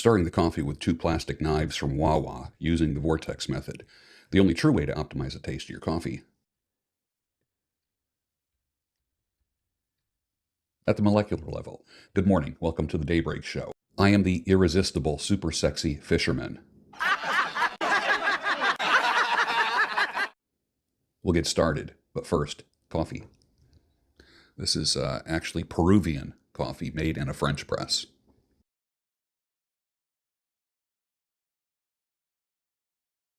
stirring the coffee with 2 plastic knives from Wawa using the vortex method, the only true way to optimize the taste of your coffee. At the molecular level, good morning, welcome to the Daybreak Show. I am the irresistible, super sexy fisherman. We'll get started, but first, coffee. This is actually Peruvian coffee made in a French press.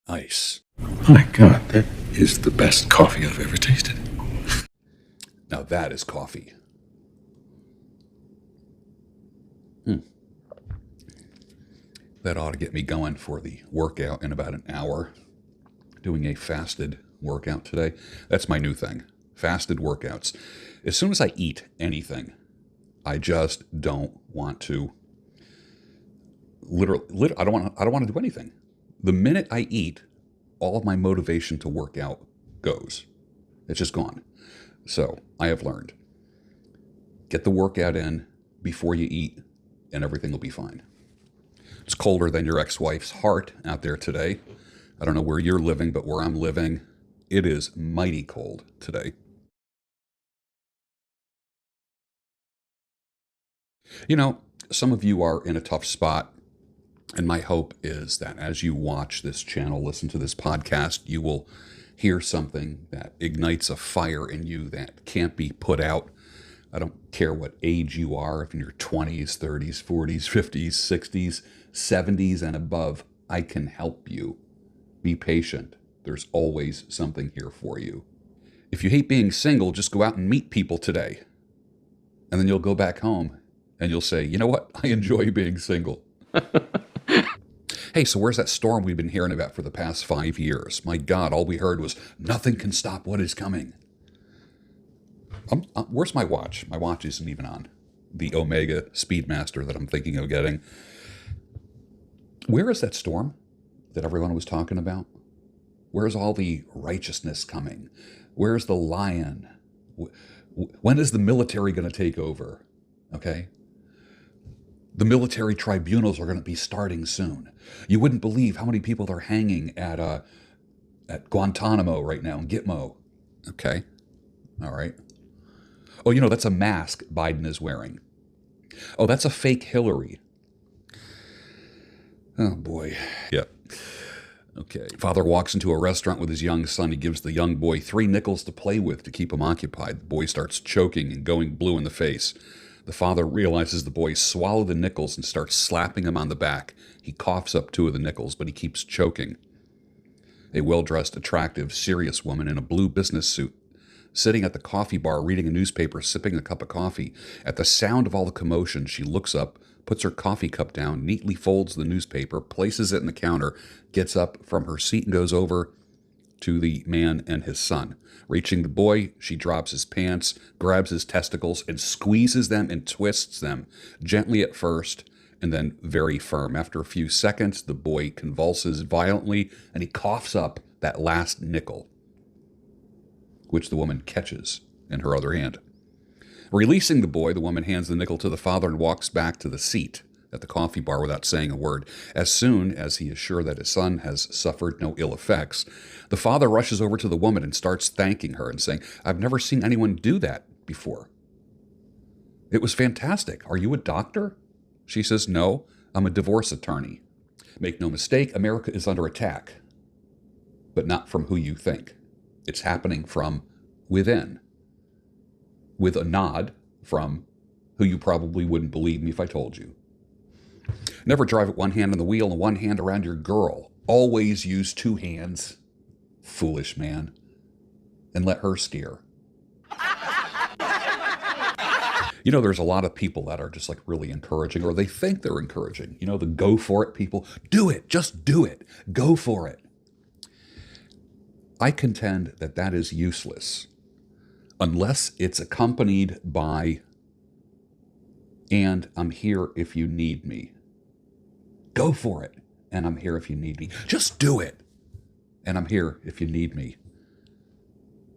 Ice. My God, that is the best coffee I've ever tasted. Now that is coffee. That ought to get me going for the workout in about an hour. Doing a fasted workout today. That's my new thing. Fasted workouts. As soon as I eat anything, I just don't want to. Literally, I don't want to do anything. The minute I eat, all of my motivation to work out goes. It's just gone. So I have learned. Get the workout in before you eat, and everything will be fine. It's colder than your ex-wife's heart out there today. I don't know where you're living, but where I'm living, it is mighty cold today. You know, some of you are in a tough spot, and my hope is that as you watch this channel, listen to this podcast, you will hear something that ignites a fire in you that can't be put out. I don't care what age you are, if in your 20s, 30s, 40s, 50s, 60s, 70s, and above, I can help you. Be patient. There's always something here for you. If you hate being single, just go out and meet people today. And then you'll go back home and you'll say, you know what? I enjoy being single. Hey, so where's that storm we've been hearing about for the past 5 years? My God, all we heard was, nothing can stop what is coming. Where's my watch? My watch isn't even on. The Omega Speedmaster that I'm thinking of getting. Where is that storm that everyone was talking about? Where's all the righteousness coming? Where's the lion? When is the military going to take over? Okay? The military tribunals are going to be starting soon. You wouldn't believe how many people they're hanging at Guantanamo right now in Gitmo. Okay? All right. Oh, you know, that's a mask Biden is wearing. Oh, that's a fake Hillary. Oh, boy. Yep. Okay. Father walks into a restaurant with his young son. He gives the young boy 3 nickels to play with to keep him occupied. The boy starts choking and going blue in the face. The father realizes the boy swallowed the nickels and starts slapping him on the back. He coughs up 2 of the nickels, but he keeps choking. A well-dressed, attractive, serious woman in a blue business suit, sitting at the coffee bar, reading a newspaper, sipping a cup of coffee. At the sound of all the commotion, she looks up, puts her coffee cup down, neatly folds the newspaper, places it in the counter, gets up from her seat and goes over to the man and his son. Reaching the boy, she drops his pants, grabs his testicles, and squeezes them and twists them, gently at first, and then very firm. After a few seconds, the boy convulses violently, and he coughs up that last nickel, which the woman catches in her other hand. Releasing the boy, the woman hands the nickel to the father and walks back to the seat at the coffee bar without saying a word. As soon as he is sure that his son has suffered no ill effects, the father rushes over to the woman and starts thanking her and saying, I've never seen anyone do that before. It was fantastic. Are you a doctor? She says, no, I'm a divorce attorney. Make no mistake, America is under attack, but not from who you think. It's happening from within, with a nod from who you probably wouldn't believe me if I told you. Never drive with one hand on the wheel and one hand around your girl. Always use 2 hands, foolish man, and let her steer. You know, there's a lot of people that are just like really encouraging, or they think they're encouraging. You know, the go for it people. Do it. Just do it. Go for it. I contend that that is useless unless it's accompanied by, and I'm here if you need me. Go for it, and I'm here if you need me. Just do it, and I'm here if you need me.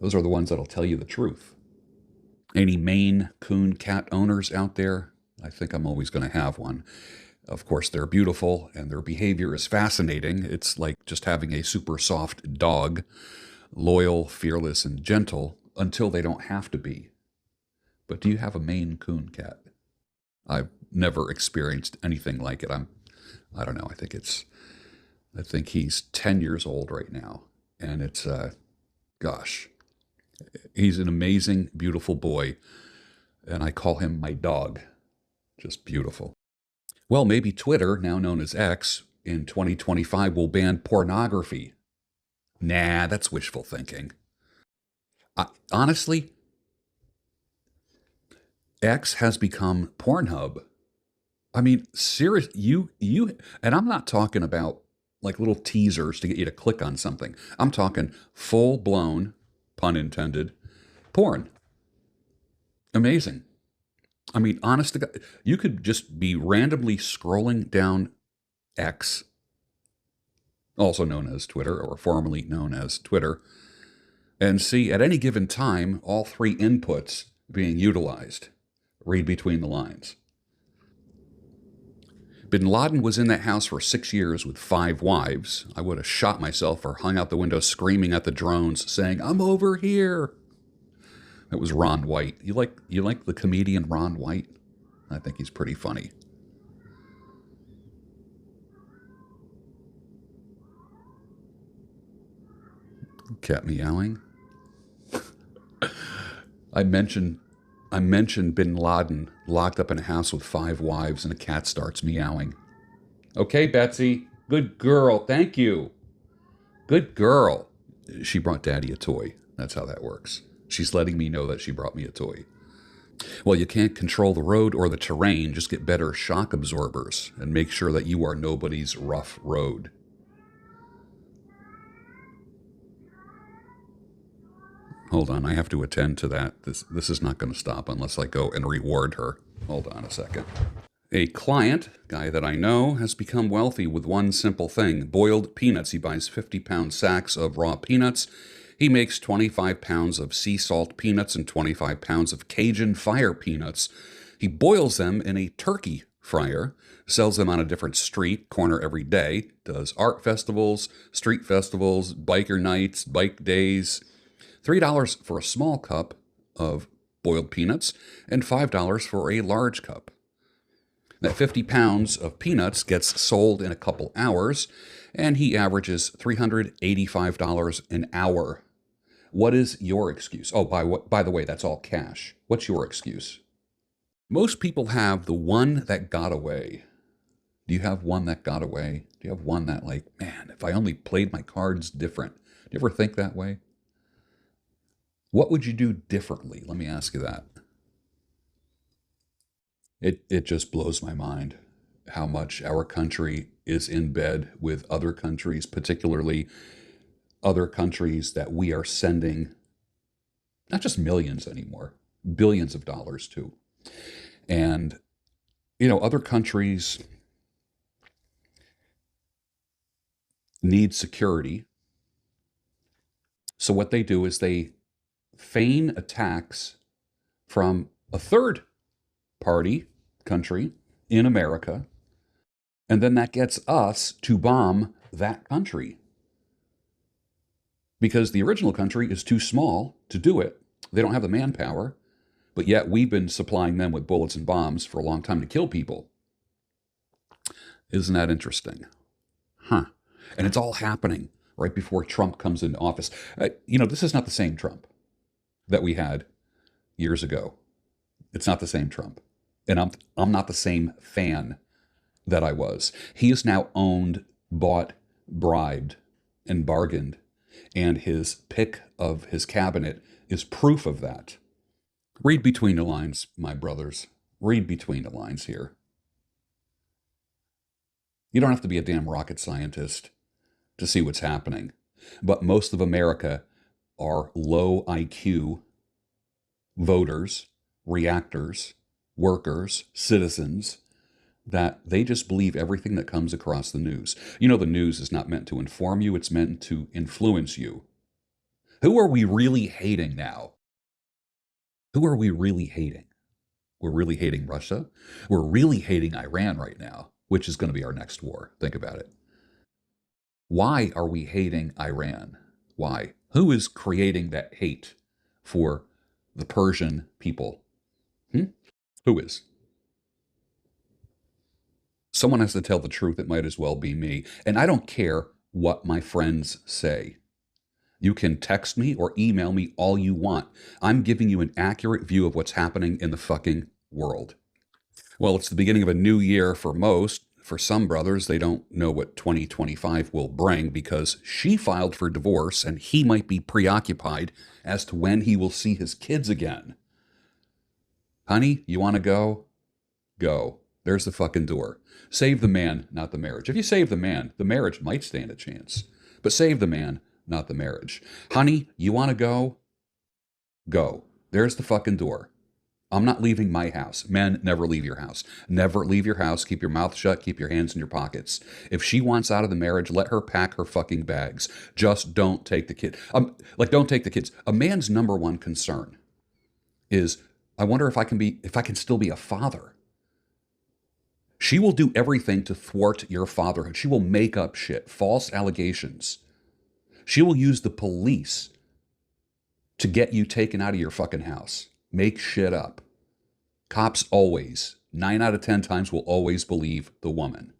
Those are the ones that'll tell you the truth. Any Maine Coon cat owners out there? I think I'm always going to have one. Of course, they're beautiful and their behavior is fascinating. It's like just having a super soft dog, loyal, fearless, and gentle until they don't have to be. But do you have a Maine Coon cat? I've never experienced anything like it. I don't know. I think he's 10 years old right now. And it's, gosh, he's an amazing, beautiful boy. And I call him my dog. Just beautiful. Well, maybe Twitter, now known as X, in 2025 will ban pornography. Nah, that's wishful thinking. Honestly, X has become Pornhub. I mean, serious, and I'm not talking about like little teasers to get you to click on something. I'm talking full blown, pun intended, porn. Amazing. I mean, honest to God, you could just be randomly scrolling down X, also known as Twitter or formerly known as Twitter, and see at any given time all three inputs being utilized. Read between the lines. Bin Laden was in that house for 6 years with 5 wives. I would have shot myself or hung out the window screaming at the drones saying, "I'm over here." It was Ron White. You like the comedian Ron White? I think he's pretty funny. Cat meowing. I mentioned Bin Laden locked up in a house with 5 wives and a cat starts meowing. Okay, Betsy. Good girl. Thank you. Good girl. She brought Daddy a toy. That's how that works. She's letting me know that she brought me a toy. Well, you can't control the road or the terrain. Just get better shock absorbers and make sure that you are nobody's rough road. Hold on, I have to attend to that. This is not going to stop unless I go and reward her. Hold on a second. A client, guy that I know, has become wealthy with one simple thing: boiled peanuts. He buys 50-pound sacks of raw peanuts. He makes 25 pounds of sea salt peanuts and 25 pounds of Cajun fire peanuts. He boils them in a turkey fryer, sells them on a different street corner every day, does art festivals, street festivals, biker nights, bike days. $3 for a small cup of boiled peanuts and $5 for a large cup. That 50 pounds of peanuts gets sold in a couple hours, and he averages $385 an hour. What is your excuse? Oh, by the way, that's all cash. What's your excuse? Most people have the one that got away. Do you have one that got away? Do you have one that, like, man, if I only played my cards different? Do you ever think that way? What would you do differently? Let me ask you that. It just blows my mind how much our country is in bed with other countries, particularly other countries that we are sending not just millions anymore, billions of dollars to. And, other countries need security. So what they do is they feign attacks from a third party country in America, and then that gets us to bomb that country because the original country is too small to do it. They don't have the manpower, but yet we've been supplying them with bullets and bombs for a long time to kill people. Isn't that interesting? Huh. And it's all happening right before Trump comes into office. This is not the same Trump that we had years ago. It's not the same Trump. And I'm not the same fan that I was. He is now owned, bought, bribed, and bargained. And his pick of his cabinet is proof of that. Read between the lines, my brothers. Read between the lines here. You don't have to be a damn rocket scientist to see what's happening. But most of America are low IQ voters, reactors, workers, citizens, that they just believe everything that comes across the news. The news is not meant to inform you, it's meant to influence you. Who are we really hating now? Who are we really hating? We're really hating Russia. We're really hating Iran right now. which is going to be our next war. Think about it. Why are we hating Iran? Why? Who is creating that hate for the Persian people? Who is? Someone has to tell the truth. It might as well be me. And I don't care what my friends say. You can text me or email me all you want. I'm giving you an accurate view of what's happening in the fucking world. Well, it's the beginning of a new year for most. For some brothers, they don't know what 2025 will bring because she filed for divorce and he might be preoccupied as to when he will see his kids again. Honey, you want to go? Go. There's the fucking door. Save the man, not the marriage. If you save the man, the marriage might stand a chance. But save the man, not the marriage. Honey, you want to go? Go. There's the fucking door. I'm not leaving my house. Men, never leave your house. Never leave your house. Keep your mouth shut. Keep your hands in your pockets. If she wants out of the marriage, let her pack her fucking bags. Just don't take the kid. Don't take the kids. A man's number one concern is, I wonder if I can still be a father. She will do everything to thwart your fatherhood. She will make up shit, false allegations. She will use the police to get you taken out of your fucking house. Make shit up. Cops always, 9 out of 10 times, will always believe the woman.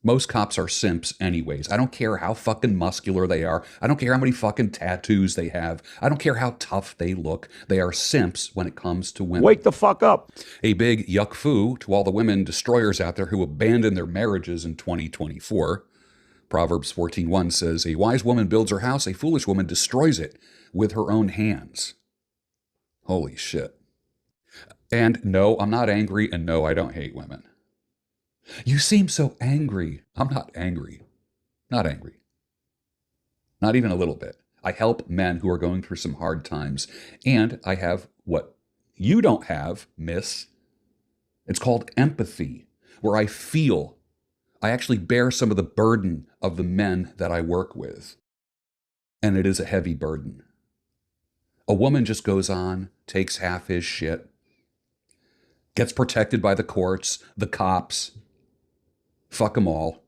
Most cops are simps anyways. I don't care how fucking muscular they are. I don't care how many fucking tattoos they have. I don't care how tough they look. They are simps when it comes to women. Wake the fuck up. A big yuck foo to all the women destroyers out there who abandon their marriages in 2024. Proverbs 14:1 says, a wise woman builds her house, a foolish woman destroys it with her own hands. Holy shit. And no, I'm not angry, and no, I don't hate women. You seem so angry. I'm not angry. Not angry. Not even a little bit. I help men who are going through some hard times, and I have what you don't have, miss. It's called empathy, where I feel, I actually bear some of the burden of the men that I work with. And it is a heavy burden. A woman just goes on, takes half his shit, gets protected by the courts, the cops, fuck them all.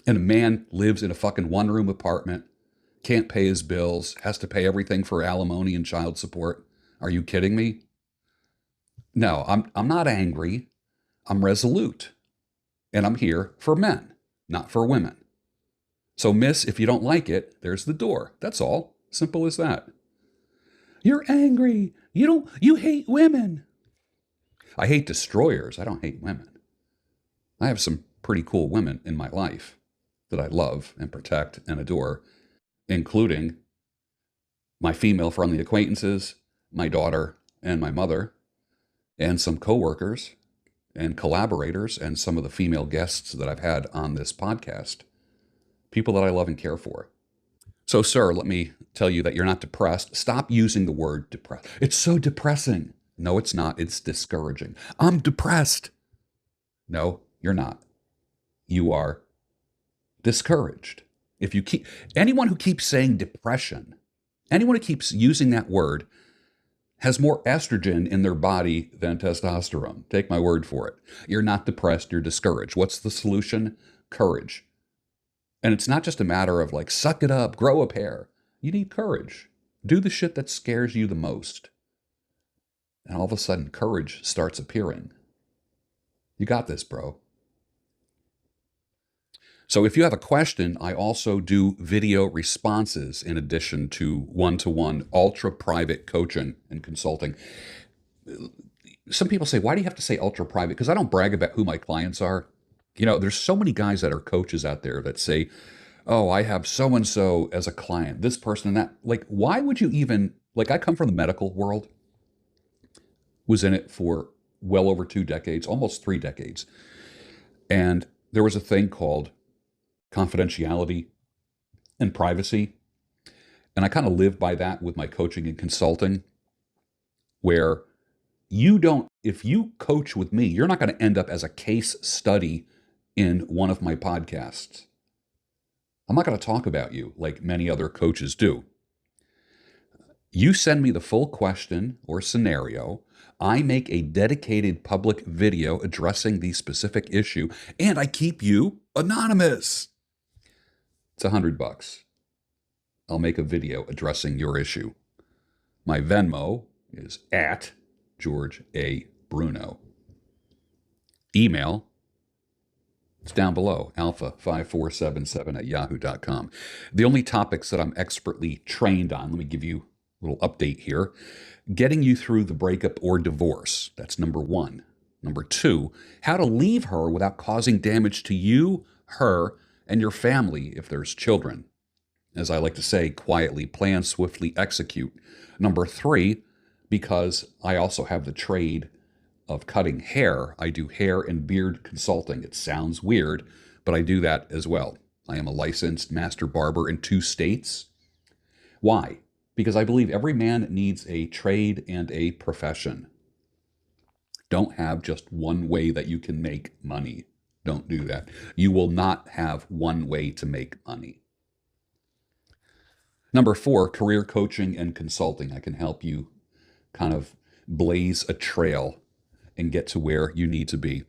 And a man lives in a fucking one-room apartment, can't pay his bills, has to pay everything for alimony and child support. Are you kidding me? No, I'm not angry. I'm resolute. And I'm here for men, not for women. So, miss, if you don't like it, there's the door. That's all. Simple as that. You're angry. You hate women. I hate destroyers. I don't hate women. I have some pretty cool women in my life that I love and protect and adore, including my female friendly acquaintances, my daughter and my mother, and some coworkers and collaborators and some of the female guests that I've had on this podcast. People that I love and care for. So, sir, let me tell you that you're not depressed. Stop using the word depressed. It's so depressing. No, it's not. It's discouraging. I'm depressed. No, you're not. You are discouraged. If you keep, anyone who keeps saying depression, anyone who keeps using that word has more estrogen in their body than testosterone. Take my word for it. You're not depressed, you're discouraged. What's the solution? Courage. And it's not just a matter of like, suck it up, grow a pair. You need courage. Do the shit that scares you the most. And all of a sudden, courage starts appearing. You got this, bro. So if you have a question, I also do video responses in addition to one-to-one ultra-private coaching and consulting. Some people say, why do you have to say ultra-private? Because I don't brag about who my clients are. You know, there's so many guys that are coaches out there that say, oh, I have so-and-so as a client, this person and that. Like, why would you even, like, I come from the medical world, was in it for well over 2 decades, almost 3 decades. And there was a thing called confidentiality and privacy. And I kind of live by that with my coaching and consulting, where you don't, if you coach with me, you're not going to end up as a case study in one of my podcasts. I'm not going to talk about you like many other coaches do. You send me the full question or scenario. I make a dedicated public video addressing the specific issue, and I keep you anonymous. It's $100. I'll make a video addressing your issue. My Venmo is at George A. Bruno. Email, it's down below, alpha5477@yahoo.com. The only topics that I'm expertly trained on, let me give you a little update here. Getting you through the breakup or divorce, that's number one. Number two, how to leave her without causing damage to you, her, and your family if there's children. As I like to say, quietly plan, swiftly execute. Number three, because I also have the trade of cutting hair, I do hair and beard consulting. It sounds weird, but I do that as well. I am a licensed master barber in 2 states. Why? Because I believe every man needs a trade and a profession. Don't have just one way that you can make money. Don't do that. You will not have one way to make money. Number 4, career coaching and consulting. I can help you kind of blaze a trail and get to where you need to be.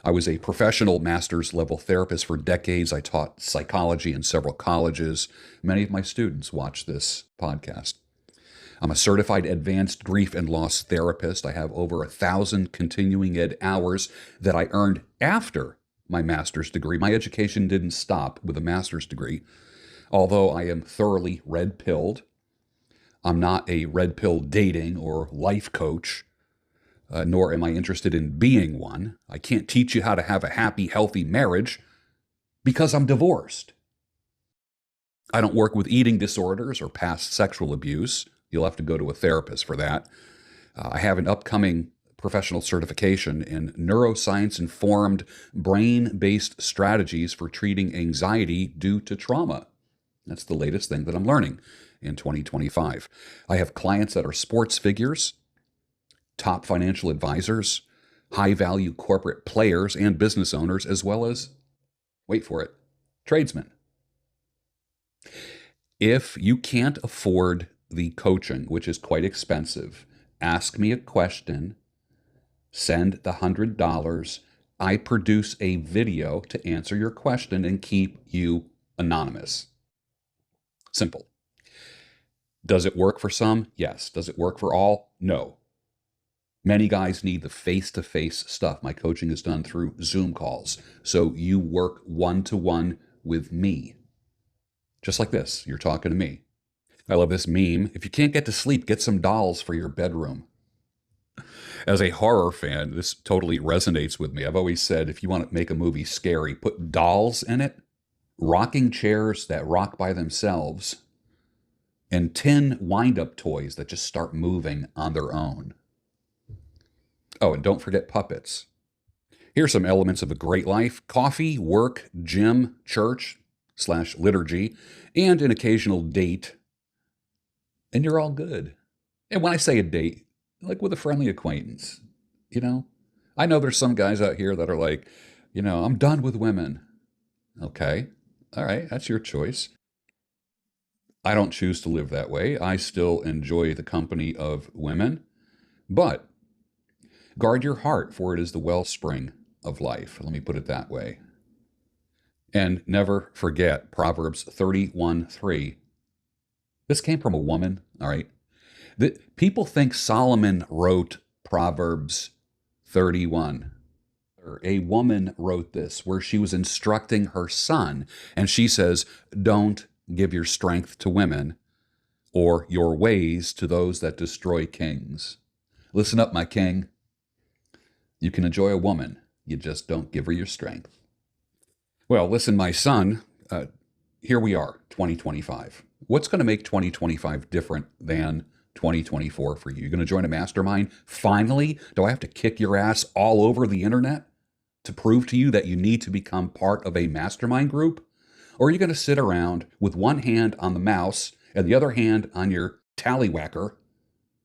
I was a professional master's level therapist for decades. I taught psychology in several colleges. Many of my students watch this podcast. I'm a certified advanced grief and loss therapist. I have over 1,000 continuing ed hours that I earned after my master's degree. My education didn't stop with a master's degree. Although I am thoroughly red-pilled, I'm not a red pill dating or life coach, nor am I interested in being one. I can't teach you how to have a happy, healthy marriage because I'm divorced. I don't work with eating disorders or past sexual abuse. You'll have to go to a therapist for that. I have an upcoming professional certification in neuroscience-informed, brain-based strategies for treating anxiety due to trauma. That's the latest thing that I'm learning in 2025. I have clients that are sports figures, top financial advisors, high-value corporate players and business owners, as well as, wait for it, tradesmen. If you can't afford the coaching, which is quite expensive, ask me a question, send the $100. I produce a video to answer your question and keep you anonymous. Simple. Does it work for some? Yes. Does it work for all? No. Many guys need the face-to-face stuff. My coaching is done through Zoom calls. So you work one-to-one with me. Just like this. You're talking to me. I love this meme. If you can't get to sleep, get some dolls for your bedroom. As a horror fan, this totally resonates with me. I've always said, if you want to make a movie scary, put dolls in it, rocking chairs that rock by themselves, and 10 wind-up toys that just start moving on their own. Oh, and don't forget puppets. Here's some elements of a great life: coffee, work, gym, church/liturgy, and an occasional date. And you're all good. And when I say a date, like with a friendly acquaintance, I know there's some guys out here that are like, I'm done with women. Okay. All right. That's your choice. I don't choose to live that way. I still enjoy the company of women, but guard your heart, for it is the wellspring of life. Let me put it that way. And never forget Proverbs 31:3. This came from a woman, all right? People think Solomon wrote Proverbs 31. A woman wrote this where she was instructing her son, and she says, don't give your strength to women or your ways to those that destroy kings. Listen up, my king. You can enjoy a woman. You just don't give her your strength. Well, listen, my son, here we are, 2025. What's going to make 2025 different than 2024 for you? You're going to join a mastermind? Finally, do I have to kick your ass all over the internet to prove to you that you need to become part of a mastermind group? Or are you going to sit around with one hand on the mouse and the other hand on your tallywhacker?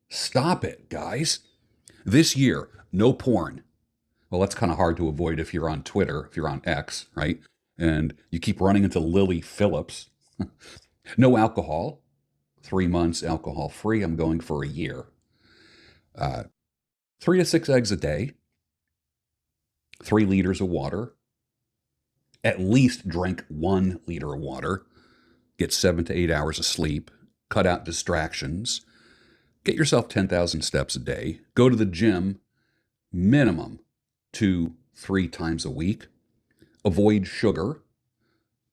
Stop it, guys. This year, no porn. Well, that's kind of hard to avoid if you're on Twitter, if you're on X, right? And you keep running into Lily Phillips. No alcohol. 3 months alcohol free. I'm going for a year. 3 to 6 eggs a day, 3 liters of water, at least drink 1 liter of water, get 7 to 8 hours of sleep, cut out distractions, get yourself 10,000 steps a day, go to the gym minimum 2-3 times a week, avoid sugar,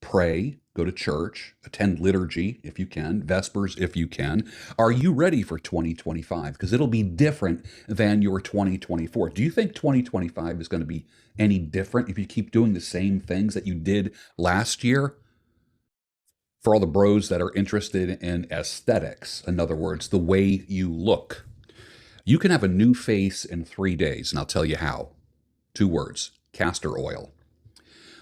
pray, go to church, attend liturgy if you can, Vespers if you can. Are you ready for 2025? Because it'll be different than your 2024. Do you think 2025 is going to be any different if you keep doing the same things that you did last year? For all the bros that are interested in aesthetics, in other words, the way you look, you can have a new face in 3 days, and I'll tell you how. 2 words: castor oil.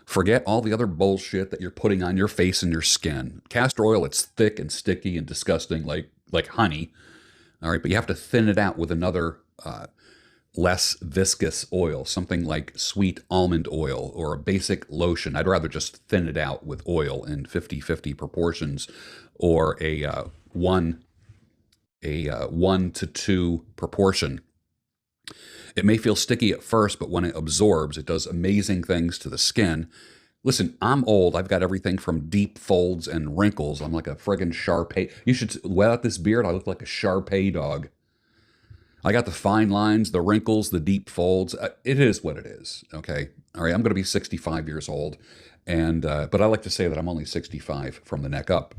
Forget all the other bullshit that you're putting on your face and your skin. Castor oil, it's thick and sticky and disgusting, like honey. All right, but you have to thin it out with another less viscous oil, something like sweet almond oil or a basic lotion. I'd rather just thin it out with oil in 50-50 proportions, or a 1 to 2 proportion. It may feel sticky at first, but when it absorbs, it does amazing things to the skin. Listen, I'm old. I've got everything from deep folds and wrinkles. I'm like a friggin' Shar-Pei. You should wet out this beard. I look like a Shar-Pei dog. I got the fine lines, the wrinkles, the deep folds. It is what it is, okay? All right, I'm going to be 65 years old, and but I like to say that I'm only 65 from the neck up.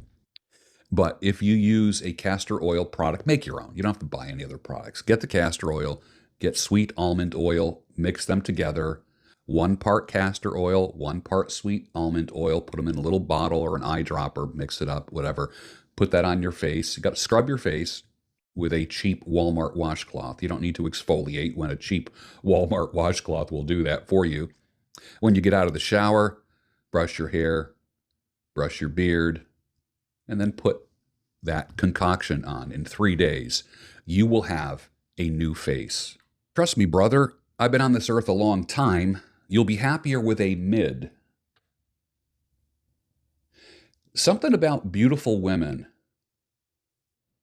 But if you use a castor oil product, make your own. You don't have to buy any other products. Get the castor oil, get sweet almond oil, mix them together. 1 part castor oil, 1 part sweet almond oil. Put them in a little bottle or an eyedropper, mix it up, whatever. Put that on your face. You got to scrub your face with a cheap Walmart washcloth. You don't need to exfoliate when a cheap Walmart washcloth will do that for you. When you get out of the shower, brush your hair, brush your beard, and then put that concoction on. In 3 days, you will have a new face. Trust me, brother, I've been on this earth a long time. You'll be happier with a mid. Something about beautiful women,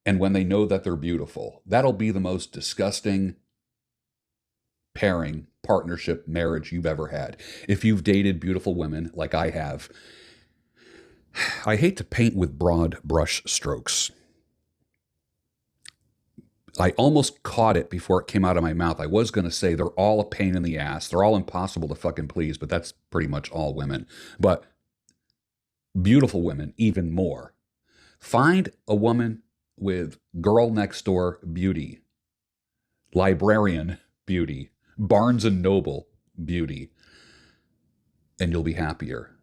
and when they know that they're beautiful, that'll be the most disgusting pairing, partnership, marriage you've ever had. If you've dated beautiful women like I have, I hate to paint with broad brush strokes. I almost caught it before it came out of my mouth. I was going to say they're all a pain in the ass. They're all impossible to fucking please, but that's pretty much all women. But beautiful women, even more. Find a woman with girl next door beauty, librarian beauty, Barnes and Noble beauty, and you'll be happier.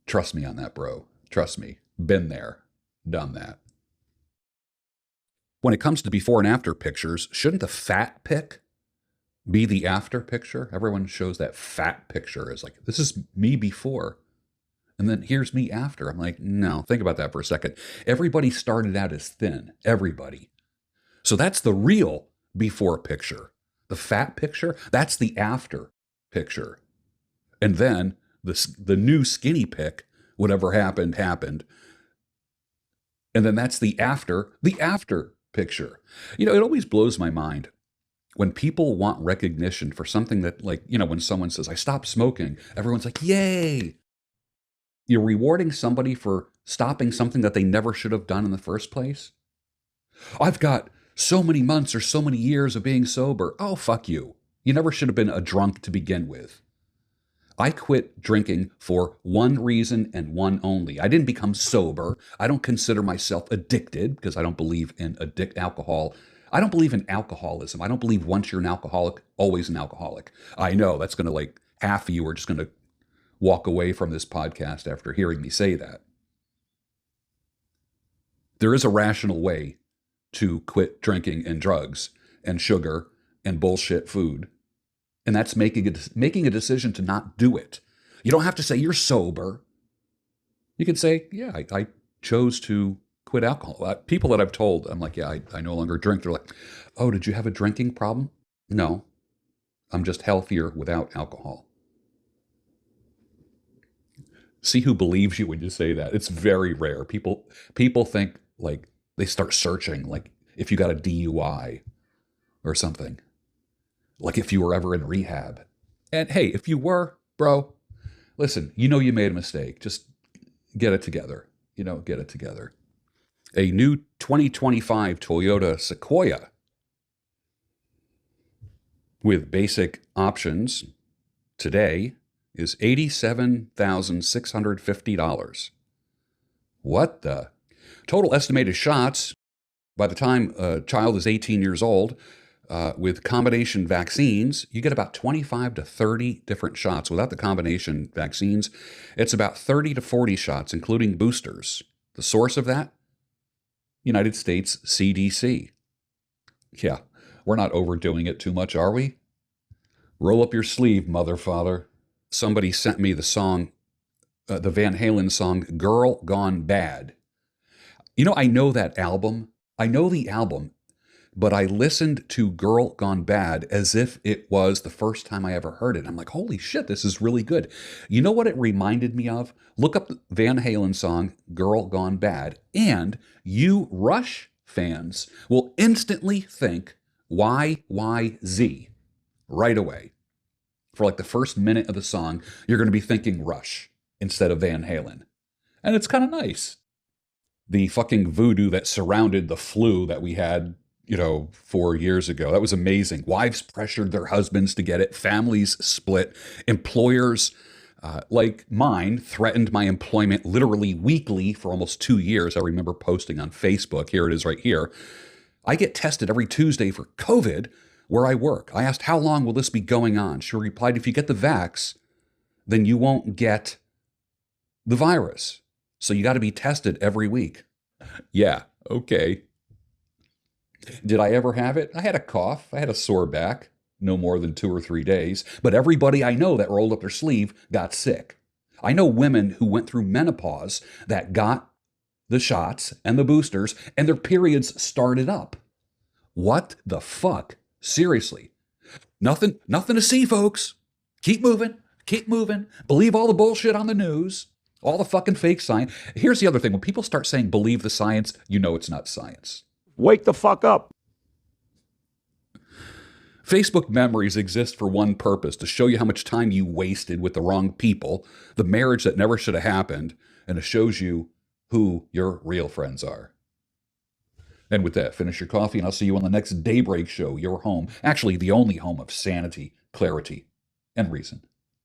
Trust me on that, bro. Trust me. Been there, done that. When it comes to before and after pictures, shouldn't the fat pic be the after picture? Everyone shows that fat picture as like, this is me before, and then here's me after. I'm like, no, think about that for a second. Everybody started out as thin, everybody. So that's the real before picture. The fat picture, that's the after picture. And then the new skinny pic, whatever happened, happened. And then that's the after picture. You know, it always blows my mind when people want recognition for something that, like, you know, when someone says, I stopped smoking, everyone's like, yay. You're rewarding somebody for stopping something that they never should have done in the first place. I've got so many months or so many years of being sober. Oh, fuck you. You never should have been a drunk to begin with. I quit drinking for one reason and one only. I didn't become sober. I don't consider myself addicted because I don't believe in alcohol. I don't believe in alcoholism. I don't believe once you're an alcoholic, always an alcoholic. I know that's going to, like, half of you are just going to walk away from this podcast after hearing me say that. There is a rational way to quit drinking and drugs and sugar and bullshit food. And that's making a decision to not do it. You don't have to say you're sober. You can say, yeah, I chose to quit alcohol. People that I've told, I'm like, yeah, I no longer drink. They're like, oh, did you have a drinking problem? No, I'm just healthier without alcohol. See who believes you when you say that. It's very rare. People think, like, they start searching, like if you got a DUI or something. like if you were ever in rehab. And hey, if you were, bro, listen, you know you made a mistake. Just get it together. Get it together. A new 2025 Toyota Sequoia with basic options today is $87,650. What the? Total estimated shots by the time a child is 18 years old, with combination vaccines, you get about 25 to 30 different shots. Without the combination vaccines, it's about 30 to 40 shots, including boosters. The source of that? United States CDC. Yeah, we're not overdoing it too much, are we? Roll up your sleeve, mother, father. Somebody sent me the song, the Van Halen song, Girl Gone Bad. I know that album. I know the album, but I listened to Girl Gone Bad as if it was the first time I ever heard it. I'm like, holy shit, this is really good. You know what it reminded me of? Look up the Van Halen song, Girl Gone Bad, and you Rush fans will instantly think YYZ right away. For like the first minute of the song, you're going to be thinking Rush instead of Van Halen. And it's kind of nice. The fucking voodoo that surrounded the flu that we had 4 years ago. That was amazing. Wives pressured their husbands to get it. Families split. Employers like mine threatened my employment literally weekly for almost 2 years. I remember posting on Facebook. Here it is right here. I get tested every Tuesday for COVID where I work. I asked, how long will this be going on? She replied, if you get the vax, then you won't get the virus. So you got to be tested every week. Yeah, okay. Did I ever have it? I had a cough. I had a sore back. No more than 2 or 3 days. But everybody I know that rolled up their sleeve got sick. I know women who went through menopause that got the shots and the boosters and their periods started up. What the fuck? Seriously. Nothing to see, folks. Keep moving. Keep moving. Believe all the bullshit on the news. All the fucking fake science. Here's the other thing. When people start saying believe the science, you know it's not science. Wake the fuck up. Facebook memories exist for one purpose, to show you how much time you wasted with the wrong people, the marriage that never should have happened, and it shows you who your real friends are. And with that, finish your coffee, and I'll see you on the next Daybreak Show, your home. Actually, the only home of sanity, clarity, and reason.